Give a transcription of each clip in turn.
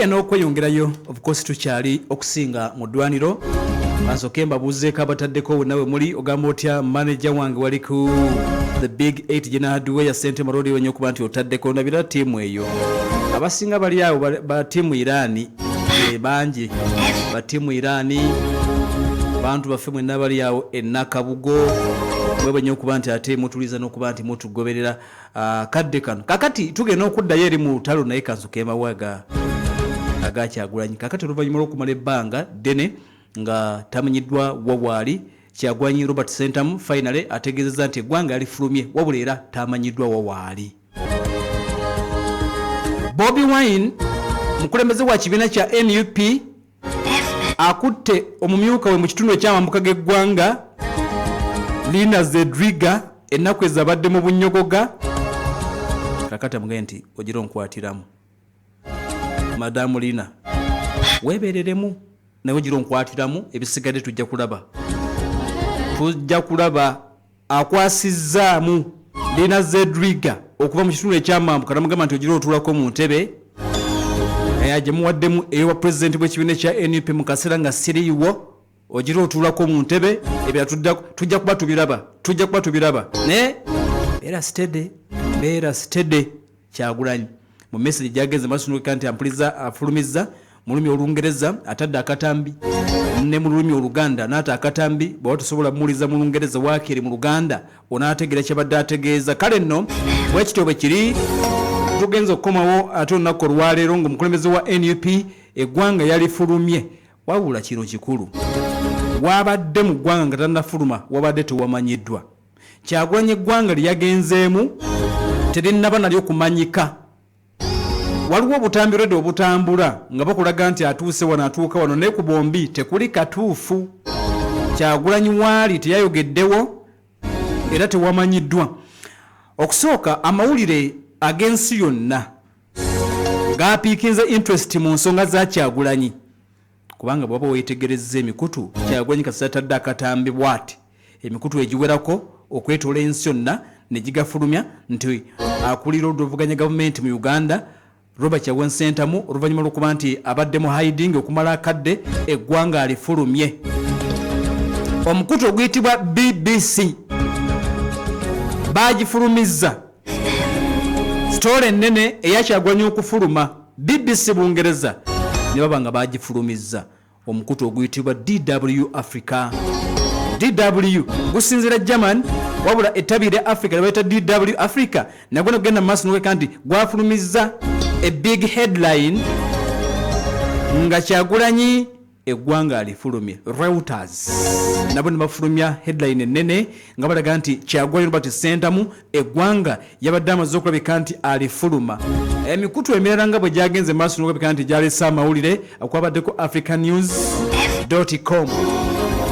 tugenda okweyongerayo of course tukyali okusinga mu ddwaniro asooke mbabuuzeeko abataddeko nawe muli ogamba otya manager wange wali ku the big 8 General Hardware ya St. Marodi wenye okuba nti otaddeko ndabira tiimu eyo abasinga bali awo ba tiimu Irani bangi ba tiimu Irani bantu baffe mwenna bali awo ennakabugo mwebenye okuba nti ate mutuliza n'okuba nti mutugoberera kadde kano kakati tugenda okuddayo eri mu lutalo naye kanzuka emawaga agakyagulanyi kakati oluvannyuma lw'okumala ebbanga ddene nga tamanyiddwa wawaali Kyagulanyi Robert Sentamu finally ategeezezza nti eggwanga yalifulumye wabula era tamanyiddwa wawaali. Bobi Wine mukulembeze wa kibiina kya NUP akutte omumyuka we mu kitundu eky'amambuka g'eggwanga Lina Zedriga ennaku ezabadde mu bunnyogoga kakati amugaye nti ogira onkwatiramu Madamu Lina weebereremu nawe ogira onkwatiramu ebisigadde tujja kulaba akwasizzaamu Lina Zedriga okuva mu kitundu eky'amambuka namugamba nti ogira otuulako mu ntebe gye muwaddemu eyowa pulezidenti bw'ekibiina kya NUP mu kaseera nga siriiwo ogira otuulako mu ntebe ebya tujja kuba tubiraba naye beera steady Kyagulanyi mu message gyagenze masunuka nti afulumizza mu lulimi Olungereza atadde akatambi ne mu lulimi Oluganda n'ata akatambi bwe tusobola muliza mu Lungereza waakiri mu Luganda onaategeera kyabadde ategeeza kale nno bwekityo bwe kiri tugenza okukomawo ate olunaku olwaleero ng'omukulembeze wa NUP eggwanga yalifulumye wabula kino kikulu wabadde mu ggwanga nga tannafuluma wabadde tewamanyiddwa Kyagulanyi eggwanga lyagenzeemu terinnaba nalyo kumanyika waliwo obutambi obutambula nga bakulaga nti atuuse wano atuuka wano naye ku bombi tekuli katuufu Kyagulanyi waali teyayogeddewo era tewamanyiddwa okusooka amawulire ag'ensi yonna gaapiikinze interest mu nsonga za Kyagulanyi kubanga bwaba weetegerezza emikutu Kyagulanyi kasita tadde akatambi bw'ati emikutu egiwerako okwetoola ensi yonna ne gigafulumya nti akulira oluvuganya gavumenti mu Uganda Robert Kyagulanyi Ssentamu oluvannyuma lw'okuba nti abadde mu hiding okumala akadde eggwanga alifulumye. Omukutu oguyitibwa BBC bagifulumizza sitole ennene eya Kyagulanyi okufuluma BBC Bungereza ne baba nga bagifulumizza omukutu oguyitibwa DW Africa. DW gusinzira German wabula etabire Africa ne bayita DW Africa nagwo nogenda maaso nokeka nti gwafulumizza a big headline nga Kyagulanyi eggwanga alifulumye. Reuters nabo ne bafulumya headline ennene nga balaga nti Kyagulanyi Robert Sentamu eggwanga yabadde amaze okulabika nti alifuluma. Emikutu emirala nga bwe gyagenze maaso nokulabika nti gyalesa amawulire akwabaddeko africanews.com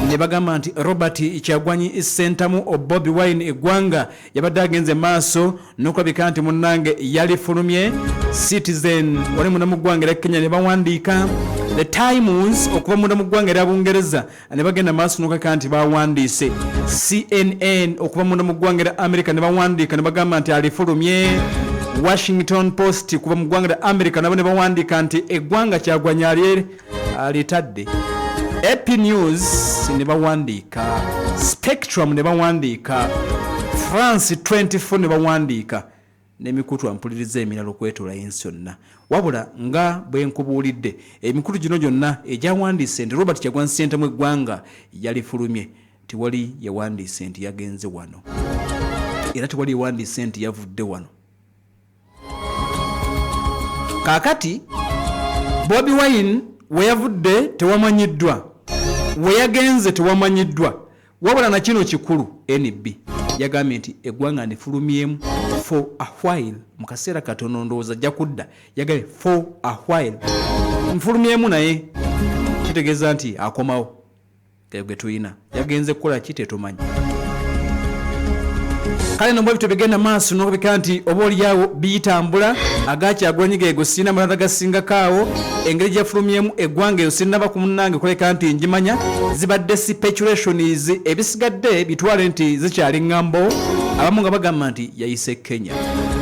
ne bagamba nti Robert Kyagulanyi Ssentamu Bobi Wine eggwanga yabadde agenze maaso n'okulabika nti munnange yalifulumye. Citizen wali munda mu ggwanga erya Kenya ne bawandiika. The Times okuva munda mu ggwanga erya Bungereza ne bagenda maaso n'okulabika nti bawandiise. CNN okuva munda mu ggwanga erya America ne bawandiika ne bagamba nti alifulumye. Washington Post kuva mu ggwanga erya America nabo ne bawandiika nti eggwanga Kyagulanyi alitadde. AP News ne bawandiika, Spectrum ne bawandiika, France 24 ne bawandiika n'emikutu ampuliriza emirala okwetoola ensi yonna wabula nga bwe nkubuulidde emikutu gino gyonna egyawandiise nti Robert Kyagulanyi Ssentamu eggwanga yalifulumye tewali yawandiise nti yagenze wano era tewali yawandiise nti yavudde wano. Kaakati Bobi Wine we yavudde tewamanyiddwa we yagenze tewamanyiddwa wabula na kino kikulu NB yagambye nti eggwanga nifulumyemu for a while mu kaseera katono ndowooza ajja kudda yagambye for a while nfulumyemu naye kitegeeza nti akomawo gwe tuyina yagenze kukola ki tetumanyi. Kale no mbwebito bigenda maaso n'okubika nti oba oliawo biyitambula aga Kyagulanyi geego sina malala gasingakaawo engeri gyafulumyemu eggwanga eyo sinnaba ku munnange kuleka nti njimanya zibadde speculations ebisigadde bitwale nti zikyali ŋŋambo abamu nga bagamba nti yayise Kenya,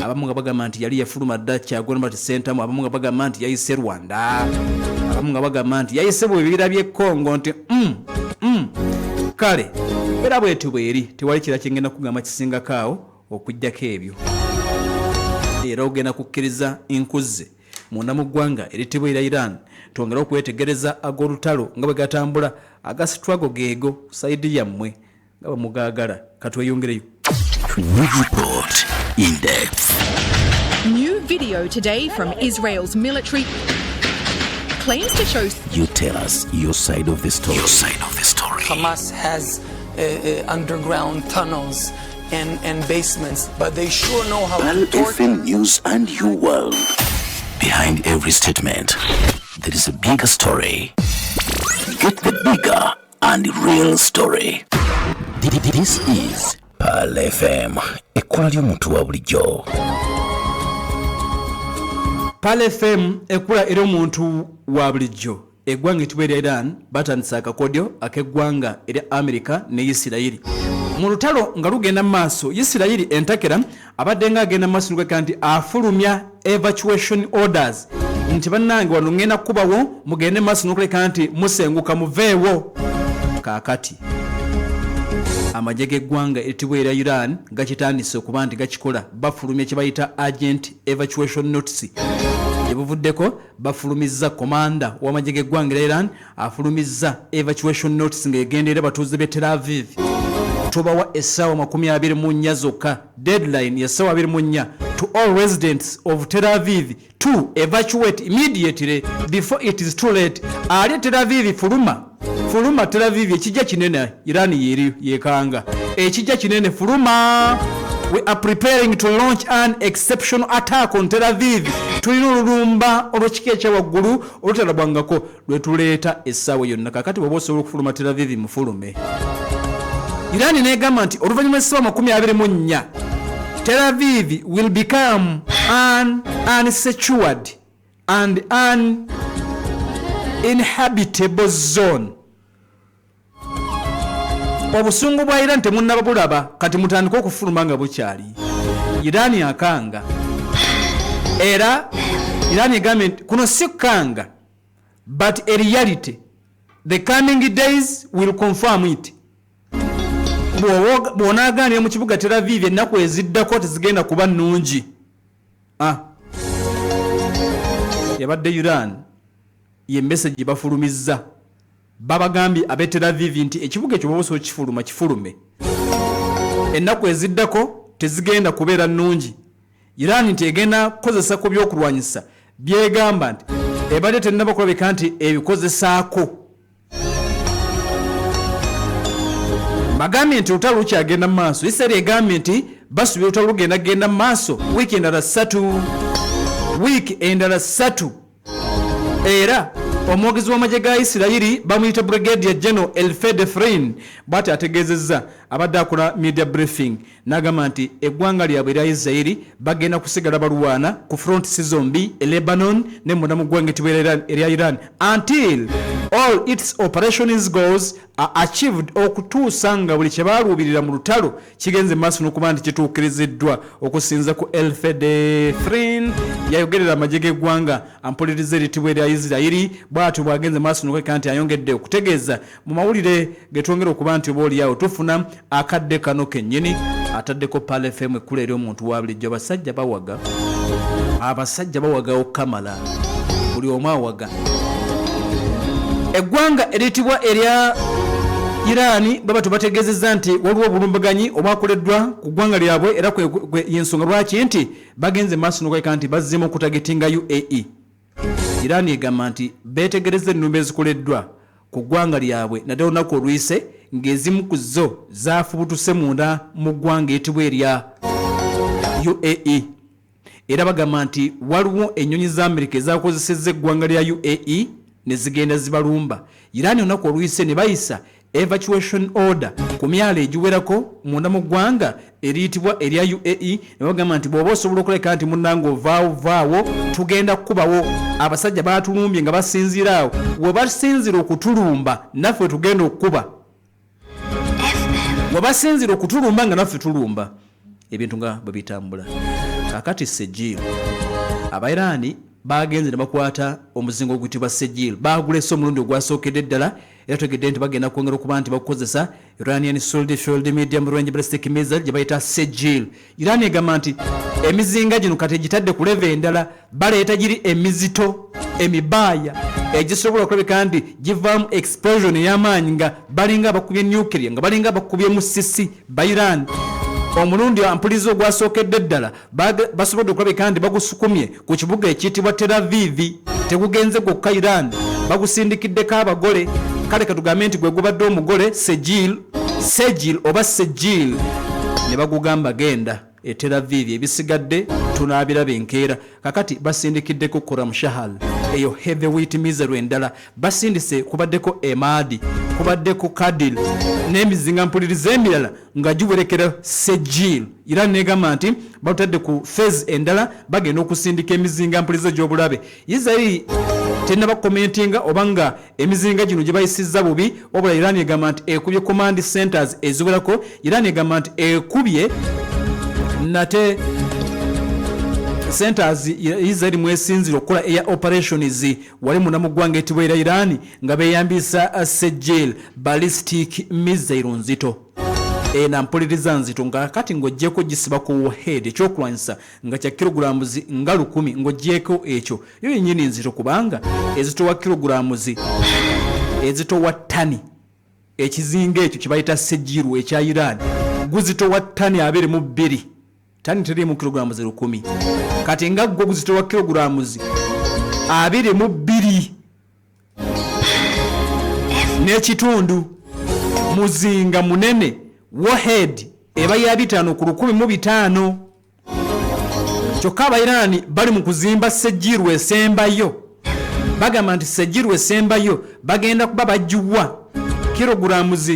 abamu nga bagamba nti yali yafuluma dda Kyagulanyi Ssentamu, abamu nga bagamba nti yayise Rwanda, abamu nga bagamba nti yayise bwe bibira by'e Congo nti kale era bwetu bweri tewali kira kingenda kugamba kisingako awo okujjako ebyo. Era ogenda kukkiriza nkuze munda mu ggwanga eritibwa erya Iran twongera okwetegereza ag'olutalo nga bwe gatambula agasitwago geego sayidi yammwe nga bamugagala katweyongereyo. Report in depth. New video today from Israel's military claims to show. You tell us your side of the story. Your side of the story. Hamas has underground tunnels and basements, but they sure know how Pal to torture. FM News and your world. Behind every statement, there is a bigger story. Get the bigger and real story. This is Pal FM. Ekkola ly'omuntu wa bulijjo. Pal FM ekula era omuntu wa bulijjo. Eggwanga etibwa erya Iran batandise akakodyo ak'eggwanga erya Amerika ne Isirayiri. Mu lutalo nga lugenda mu maaso, Isirayiri entakera abadde nga agenda mu maaso n'okweka nti afulumya evacuation orders nti bannange wano ngenda kubawo mugende mu maaso n'okuleka nti musenguka muveewo. Kaakati amagye g'eggwanga etibwa erya Iran gakitandise okuba nti gakikola bafulumya kye bayita agent evacuation notice. Ebuvuddeko bafulumizza komanda w'amagye g'eggwanga erya Iran afulumizza evacuation notice ng'egenderera batuuze b'e Tel Aviv. Tubawa essaawa 24 zokka, deadline ya ssaawa 24 to all residents of Tel Aviv to evacuate immediately before it is too late. Ali Tel Aviv fuluma Tel Aviv ekijja kinene Iran yekanga ekijja kinene fuluma. We are preparing to launch an exceptional attack on Tel Aviv. Tulina olulumba olw'ekika ekyawaggulu olutalabwangako lwetuleeta essaawa yonna. Kakati bw'oba osobola okufuluma Tel Aviv mufulume. Iran negamba nti oluvannyuma lw'essaawa 24 Tel Aviv will become an unsecured and uninhabitable zone. Obusungu bwa Iran temunnaba bulaba kati mutandika okufuluma nga bukyali. Iran akanga era Iran egamba nti kuno si kukanga but a reality. The coming days will confirm it. Bw'onaaganira mu kibuga Tel Aviv ennaku eziddako tezigenda kuba nnungi. Yabadde Iran ye message bafulumizza. Babagambye ab'e Tel Aviv nti ekibuga ekyo bw'oba osobola kifuluma kifulume. Ennaku eziddako tezigenda kubeera nnungi. Iran nti egenda kukozesa ku byokulwanyisa byegamba nti ebadde tennaba kulabika nti ebikozesaako. Bagambye nti olutalo lukyagenda mu maaso. Isirayiri egambye nti basuubira olutalo lugenda mu maaso wiiki endala ssatu. Era omwogezi w'amagye ga Isirayiri bamuyita Brigadier General Elfed Efrin bw'ati ategeezezza abadde akola media briefing n'agamba nti eggwanga lyabwe erya Isirayiri bagenda kusigala balwana ku front zombi e Lebanon ne munda mu ggwanga etibwa erya Iran until all its operations goals are achieved, okutuusa nga buli kye baaluubirira mu lutalo kigenze maaso n'okuba nti kituukiriziddwa. Okusinza ku Elfed Efrin yayogerera amagye g'eggwanga ampuliriza eritibwa erya Isirayiri bw'atyo bwagenze maaso n'okweka nti ayongedde okutegeeza mu mawulire getwongera okuba nti oba oliawo tufuna akadde kano kennyini ataddeko Pal FM ekkula eri omuntu wa bulijjo. Abasajja bawaga okukamala buli omu awaga. Eggwanga eritibwa erya Iran baba tubategeezezza nti waliwo obulumbaganyi obwakoleddwa ku ggwanga lyabwe era yensonga lwaki nti bagenze maaso n'okweka nti bazzeemu okutagetinga UAE. Iran egamba nti beetegereza ennumba ezikoleddwa ku ggwanga lyabwe naddala olunaku oluyise ng'ezimu ku zo zaafubutuse munda mu ggwanga etibwa erya UAE. Era bagamba nti waliwo ennyonyi za Amerika ezakozesezza eggwanga lya UAE ne zigenda zibalumba. Iran olunaku oluyise ne bayisa evacuation order ku myalo egiwerako munda mu ggwanga eriyitibwa erya UAE ne bagamba nti bw'oba osobola okuleka nti munnange ovaawo tugenda kukubawo. Abasajja baatulumbye nga basinziira awo. We basinzira okutulumba naffe tugenda okukuba. We basinzira okutulumba nga naffe tulumba. ebintu nga bwe bitambula. Kakati Sejil Abairani bagenze ne bakwata omuzingo oguyitibwa Sejil bagulesa omulundi ogwasookedde ddala era tegedde nti bagenda kwongera okuba nti bakozesa Iranian solid medium range ballistic missile gye bayita Sejil. Iran egamba nti emizinga gino kati gitadde ku level endala baleeta giri emizito emibaaya egisobola okulabika nti givaamu explosion ey'amaanyi nga balinga abakubye nuclear nga balinga abakubye musisi ba Iran. Omulundi ampulizo gwasookedde ddala basobodde okulabika nti bagusukumye ku kibuga ekiyitibwa Tel Aviv tegugenze gwokka Iran bagusindikiddeko abagole kale katugambe nti gwe gubadde omugole Sejil oba Sejil ne bagugamba genda e Tel Aviv ebisigadde tunaabiraba enkeera kakati basindikiddeko Khorram Shahar eyo heavyweight missile endala basindise kubaddeko Emadi kubaddeko Kadil n'emizinga mpuliriza emirala nga giwerekera Sejil. Iran negamba nti batadde ku phase endala bagenda okusindika emizinga mpuliriza gy'obulabe. Israel tenaba commentinga obanga emizinga gino gye bayisizza bubi wabula Iran egamba nti ekubye command centers eziwerako. Iran egamba nti ekubye nate centers Israel mwesinzira okukola air operations wali munamu gwanga etibwa Iran nga beyambisa Sejil ballistic missile nzito na mpuliriza nzito nga kati ng'oggyeko gisiba ku warhead ekyokulwanyisa nga kya kilograms nga 1000 ng'oggyeko ekyo yo yennyini nzito kubanga ezitowa kilograms ezitowa tani ekizinga ekyo kibayita Sejil ekya Iran guzitowa tani 22 tani teri mu kilograms 1000 kati nga gwo guzitowa kilograms 22 n'ekitundu muzinga munene warhead eba ya 5 ku 105 kyokka Abairani bali mu kuzimba Sejil esembayo bagamba nti Sejil esembayo bagenda kuba bagiwa kilograms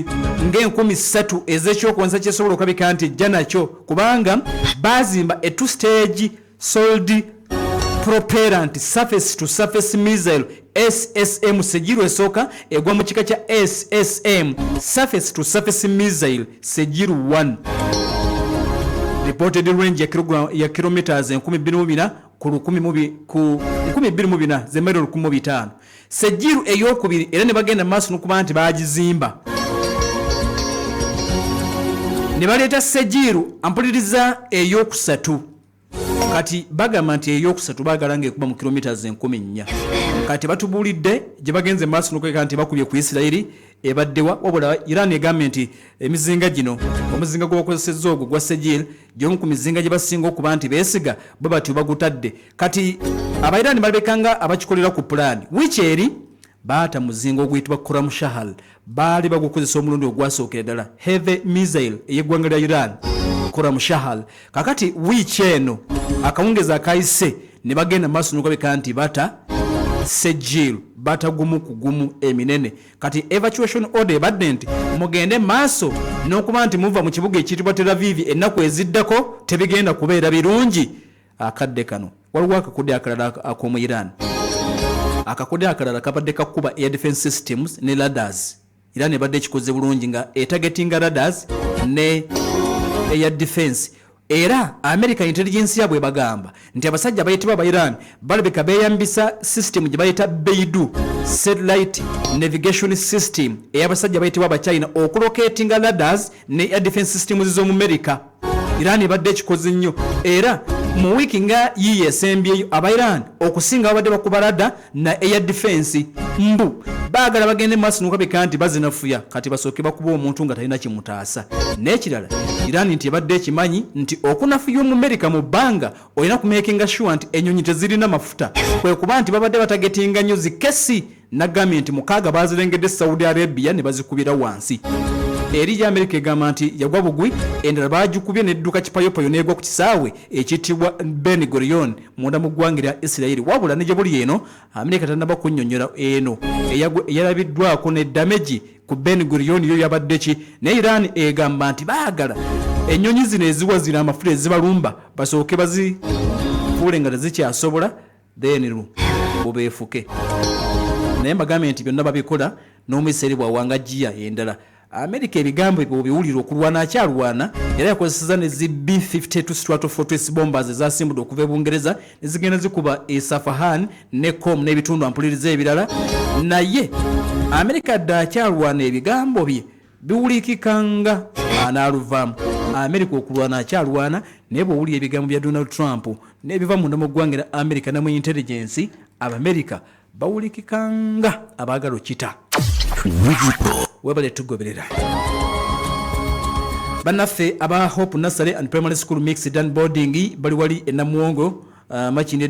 nga3,000 ez'ekyokuwanza kyesobola okulabika nti ejja nakyo kubanga bazimba a two-stage solid propellant surface to surface missile SSM Sejil esooka egwa mu kika kya SSM surface to surface missile Sejil 1 reported range ya kilometers 24,000 ku 24,000 z'emailo 15. Sejil eyokubiri era ne bagenda maaso n'okuba nti bagizimba ne baleeta Sejil ampuliriza eyokusatu kati bagamba nti eyokusatu baagala ng'ekuba mu kilometers 14,000 kati batubuulidde gye bagenze maaso n'okweka nti bakubye ku Isirayiri ebaddewa wabula Iran egambye nti emizinga gino omuzinga gwe bakozesezza ogwo gwa Sejil gy'omu ku mizinga gye basinga okuba nti beesiga bwe batyo bagutadde kati Abairani balabekanga abakikolera ku pulaani wiiki eri baata muzinga oguyitibwa Khorram Shahar baali bagukozesa omulundi ogwasookera ddala heavy missile ey'eggwanga lya Iran Khorram Shahar kakati wiiki eno akawungezi akayise ne bagenda maaso n'okulabika nti bata Sejil bata gumu ku gumu eminene kati evacuation order ebadde nti mugende maaso n'okuba nti muva mu kibuga ekiyitibwa Tel Aviv ennaku eziddako tebigenda kubeera birungi. Akadde kano waliwo akakudde akalala ak'omu Iran akakudde akalala kabadde kakuba air defense systems ne radars. Iran ebadde ekikoze bulungi nga targeting radars ne air defense era American intelligence yabwe bagamba nti abasajja bayitibwa ba Iran balabika beyambisa system gye bayita Beidou satellite navigation system ey'abasajja bayitibwa ba China okulocatinga radars ne air defense systems z'omu America. Iran ebadde ekikoze nnyo era mu wiki nga yiye esembyeyo aba Iran okusinga abadde bakuba radar na air defense mbu baagala bagende maaso n'okulabika nti bazinafuya kati basooke bakuba omuntu nga talina kimutaasa. N'ekirala Iran nti ebadde ekimanyi nti okunafuya omu America mu bbanga olina kumekinga sure nti ennyonyi tezirina mafuta kwe kuba nti babadde batagetinga nnyo zikesi nagambye nti 6 bazirengedde Saudi Arabia ne bazikubira wansi. Eri ya America egamba nti yagwa bugwi endala bagikubye n'edduka kipayopayo n'egwa ku kisaawe ekiyitibwa Ben Gurion munda mu ggwanga lya Isirayiri wabula ne gye buli eno America tannaba kunnyonnyola eno eyalabiddwako ne damage ku Ben Gurion yo yabadde ki ne Iran egamba nti baagala ennyonyi zino eziwa zina amafuta ezibalumba basooke bazifuule nga tezikyasobola then bubeefuke naye mbagambye nti byonna babikola n'omuyiseri bwawanga jjiya endala America ebigambo ebyo biwulira okulwana akyalwana era yakozeseza ne zi B-52 Stratofortress bombers ezasimbudde okuva e Bungereza nezigenda zikuba Isfahan ne Qom n'ebitundu ampuliriza ebirala naye America dda akyalwana ebigambo bye biwulikikanga analuvaamu. America okulwana akyalwana naye bw'owulira ebigambo bya Donald Trump n'ebiva munda mu ggwanga lya America ne mu intelligence Abamerika bawulikikanga abaagala okita. Webale tugoberera bannaffe aba Hope Nursery and Primary School Mixed and Boarding bali wali e Namuwongo makindi